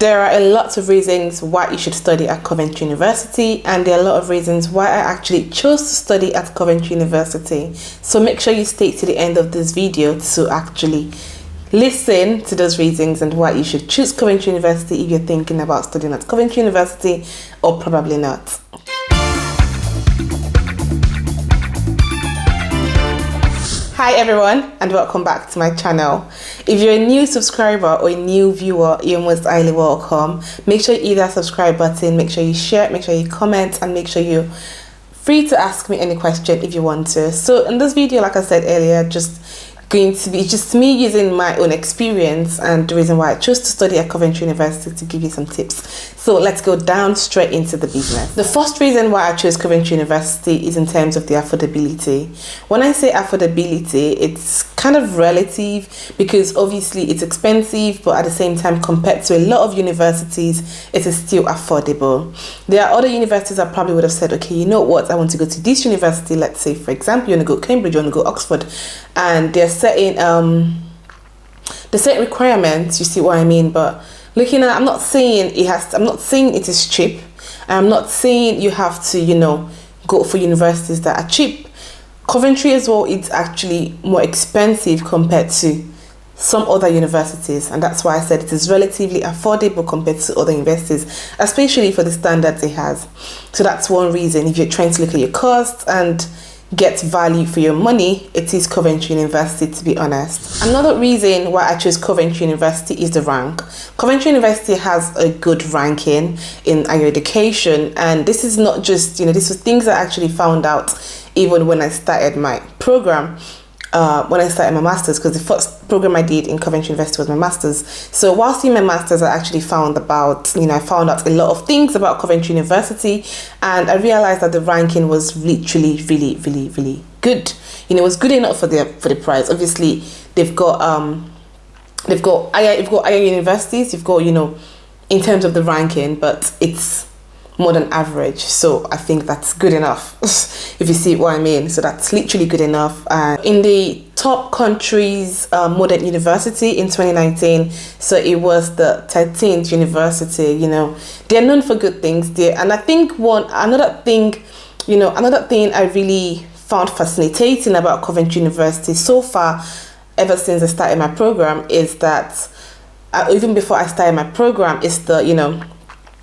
There are a lot of reasons why you should study at Coventry University, and there are a lot of reasons why I actually chose to study at Coventry University. So make sure you stay to the end of this video to actually listen to those reasons and why you should choose Coventry University if you're thinking about studying at Coventry University, or probably not. Hi everyone, and welcome back to my channel. If you're a new subscriber or a new viewer, you're most highly welcome. Make sure you hit that subscribe button, make sure you share, make sure you comment, and make sure you're free to ask me any question if you want to. So in this video, like I said earlier, just going to be just me using my own experience and the reason why I chose to study at Coventry University to give you some tips. So let's go down straight into the business. The first reason why I chose Coventry University is in terms of the affordability. When I say affordability, it's kind of relative because obviously it's expensive, but at the same time, compared to a lot of universities, it is still affordable. There are other universities that probably would have said, okay, you know what, I want to go to this university. Let's say, for example, you want to go Cambridge, you want to go Oxford, and they're setting requirements, you see what I mean? But looking at, I'm not saying it is cheap. I'm not saying you have to, go for universities that are cheap. Coventry as well, it's actually more expensive compared to some other universities, and that's why I said it is relatively affordable compared to other universities, especially for the standards it has. So that's one reason. If you're trying to look at your costs and get value for your money, it is Coventry University, to be honest. Another reason why I chose Coventry University is the rank. Coventry University has a good ranking in higher education, and this is not just, this was things I actually found out even when I started my program, when I started my master's, because the first program I did in Coventry University was my master's. So whilst in my master's, I actually found out a lot of things about Coventry University, and I realized that the ranking was literally really, really, really good. It was good enough for the price. Obviously, they've got higher universities. You've got in terms of the ranking, but it's more than average, so I think that's good enough if you see what I mean. So that's literally good enough. In the top countries modern university in 2019, so it was the 13th university. They're known for good things there, and I think another thing I really found fascinating about Coventry University so far, ever since I started my program, is that even before I started my program, is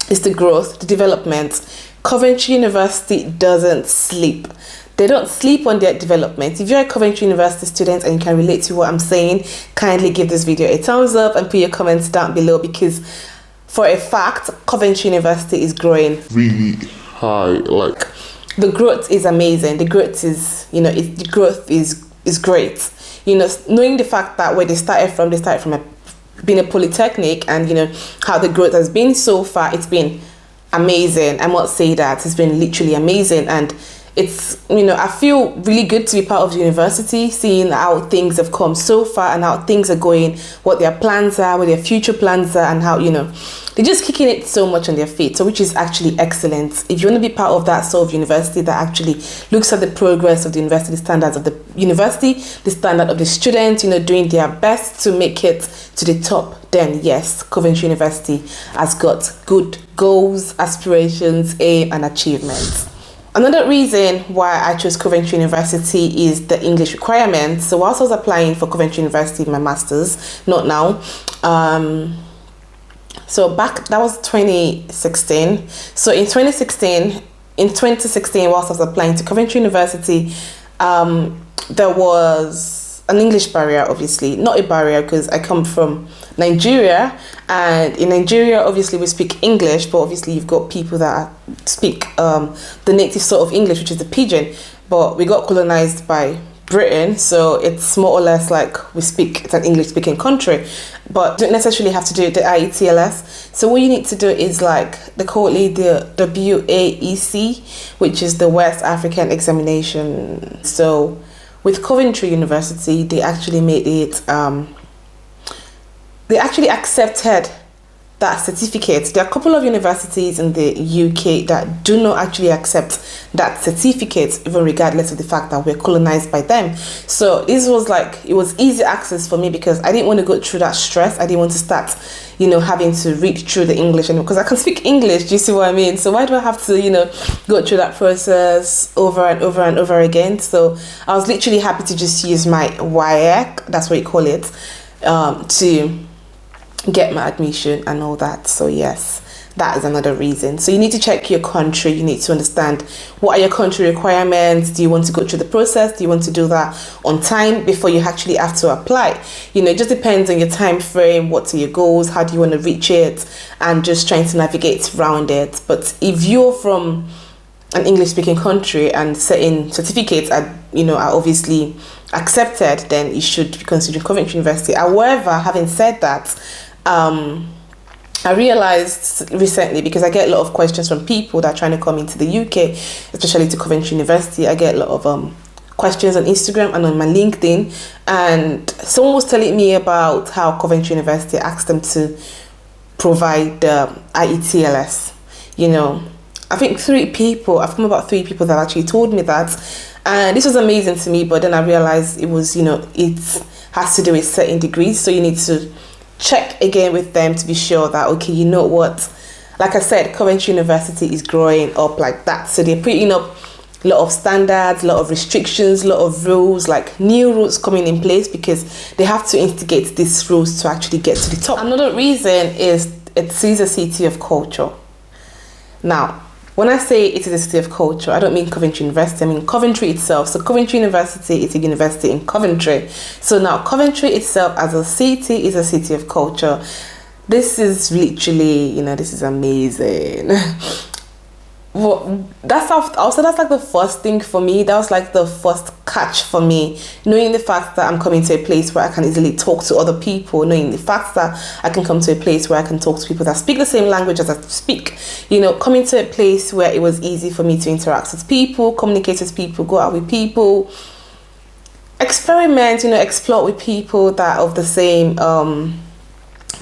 it's the growth, the development. Coventry University doesn't sleep. They don't sleep on their development. If you're a Coventry University student and you can relate to what I'm saying, kindly give this video a thumbs up and put your comments down below, because for a fact, Coventry University is growing really high. Like, the growth is amazing. The growth is, the growth is great. Knowing the fact that where they started from being a polytechnic, and how the growth has been so far, it's been amazing. I must say that it's been literally amazing, and it's I feel really good to be part of the university, seeing how things have come so far and how things are going, what their plans are, what their future plans are, and how they're just kicking it so much on their feet, so which is actually excellent. If you want to be part of that sort of university that actually looks at the progress of the university, the standards of the university, the standard of the students, doing their best to make it to the top, then yes, Coventry University has got good goals, aspirations, aim, and achievements. Another reason why I chose Coventry University is the English requirements. So whilst I was applying for Coventry University in my master's, not now, so that was 2016. So in 2016, whilst I was applying to Coventry University, there was an English barrier, obviously. Not a barrier because I come from Nigeria, and in Nigeria, obviously, we speak English, but obviously you've got people that speak the native sort of English, which is the pidgin, but we got colonized by Britain, so it's more or less like it's an English-speaking country, but don't necessarily have to do the IETLS. So what you need to do is they call it the WAEC, which is the West African Examination. So with Coventry University, they actually made it, they actually accepted that certificate. There are a couple of universities in the UK that do not actually accept that certificate, even regardless of the fact that we're colonized by them. So this was like, it was easy access for me because I didn't want to go through that stress. I didn't want to start, having to read through the English, and because I can speak English, do you see what I mean? So why do I have to, go through that process over and over and over again? So I was literally happy to just use my WIAC, that's what you call it, to get my admission and all that. So yes, that is another reason. So you need to check your country. You need to understand what are your country requirements. Do you want to go through the process? Do you want to do that on time before you actually have to apply? It just depends on your time frame. What are your goals? How do you want to reach it? And just trying to navigate around it. But if you're from an English speaking country and certain certificates are obviously accepted, then you should be considering Coventry University. However, having said that, I realized recently, because I get a lot of questions from people that are trying to come into the UK, especially to Coventry University. I get a lot of questions on Instagram and on my LinkedIn, and someone was telling me about how Coventry University asked them to provide IETLS. I think I've come about 3 people that actually told me that, and this was amazing to me. But then I realized it was, it has to do with certain degrees, so you need to check again with them to be sure that, okay, you know what, like I said, Coventry University is growing up like that. So they're putting up a lot of standards, a lot of restrictions, a lot of rules, like new rules coming in place, because they have to instigate these rules to actually get to the top. Another reason is it is a city of culture. Now, when I say it is a city of culture, I don't mean Coventry University, I mean Coventry itself. So Coventry University is a university in Coventry. So now Coventry itself as a city is a city of culture. This is literally, this is amazing. Well, that's like the first thing for me. That was like the first catch for me, knowing the fact that I'm coming to a place where I can easily talk to other people, knowing the fact that I can come to a place where I can talk to people that speak the same language as I speak, coming to a place where it was easy for me to interact with people, communicate with people, go out with people, experiment, explore with people that are of the same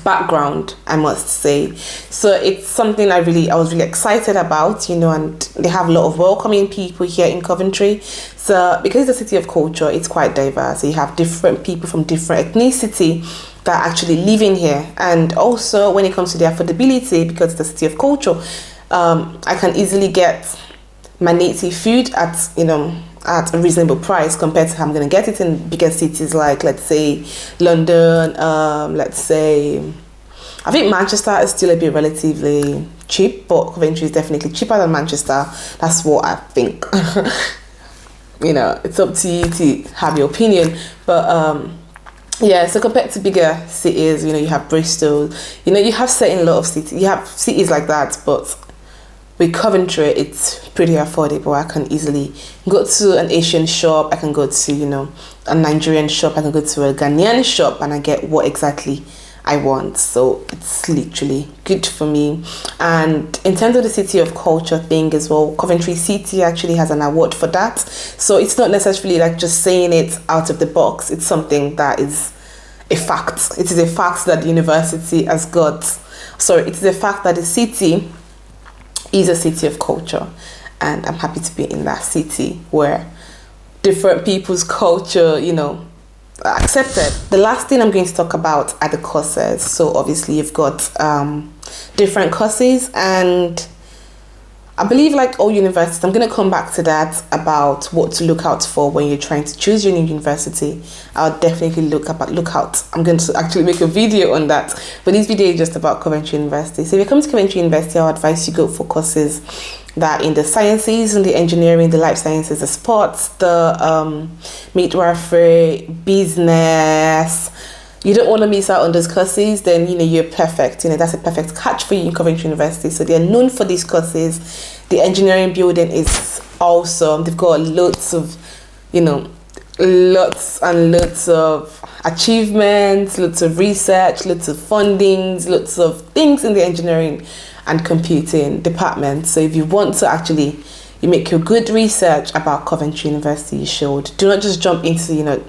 background, I must say. So it's something I was really excited about, and they have a lot of welcoming people here in Coventry. So because it's a city of culture, it's quite diverse. So you have different people from different ethnicity that are actually living here. And also when it comes to the affordability, because it's a city of culture, I can easily get my native food at a reasonable price compared to how I'm going to get it in bigger cities like, let's say, London. I think Manchester is still a bit relatively cheap, but Coventry is definitely cheaper than Manchester. That's what I think. It's up to you to have your opinion. But yeah, so compared to bigger cities, you have Bristol, you have certain lot of cities, you have cities like that, but with Coventry, it's pretty affordable. I can easily go to an Asian shop, I can go to, a Nigerian shop, I can go to a Ghanaian shop, and I get what exactly I want. So it's literally good for me. And in terms of the city of culture thing as well, Coventry City actually has an award for that. So it's not necessarily like just saying it out of the box. It's something that is a fact. It is a fact that the university has got. Sorry, it is a fact that the city is a city of culture, and I'm happy to be in that city where different people's culture, are accepted. The last thing I'm going to talk about are the courses. So obviously you've got different courses, and I believe like all universities, I'm going to come back to that about what to look out for when you're trying to choose your new university. I'll definitely look out. I'm going to actually make a video on that, but this video is just about Coventry University. So if you come to Coventry University, I'll advise you go for courses that in the sciences, in the engineering, the life sciences, the sports, the midwifery, business. You don't want to miss out on those courses, then you're perfect. That's a perfect catch for you in Coventry University. So they're known for these courses. The engineering building is awesome. They've got lots of, lots and lots of achievements, lots of research, lots of fundings, lots of things in the engineering and computing department. So if you want to actually make your good research about Coventry University, you should. Do not just jump into,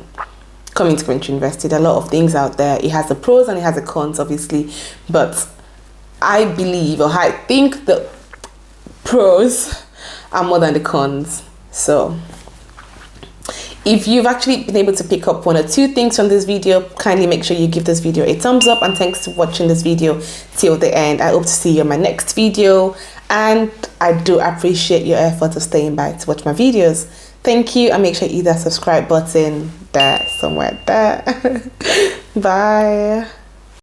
coming to Coventry University. There are a lot of things out there. It has the pros and it has the cons, obviously, but I believe, or I think the pros are more than the cons. So if you've actually been able to pick up one or two things from this video, kindly make sure you give this video a thumbs up, and thanks for watching this video till the end. I hope to see you in my next video, and I do appreciate your effort of staying by to watch my videos. Thank you, and make sure you hit that subscribe button there, somewhere there. Bye.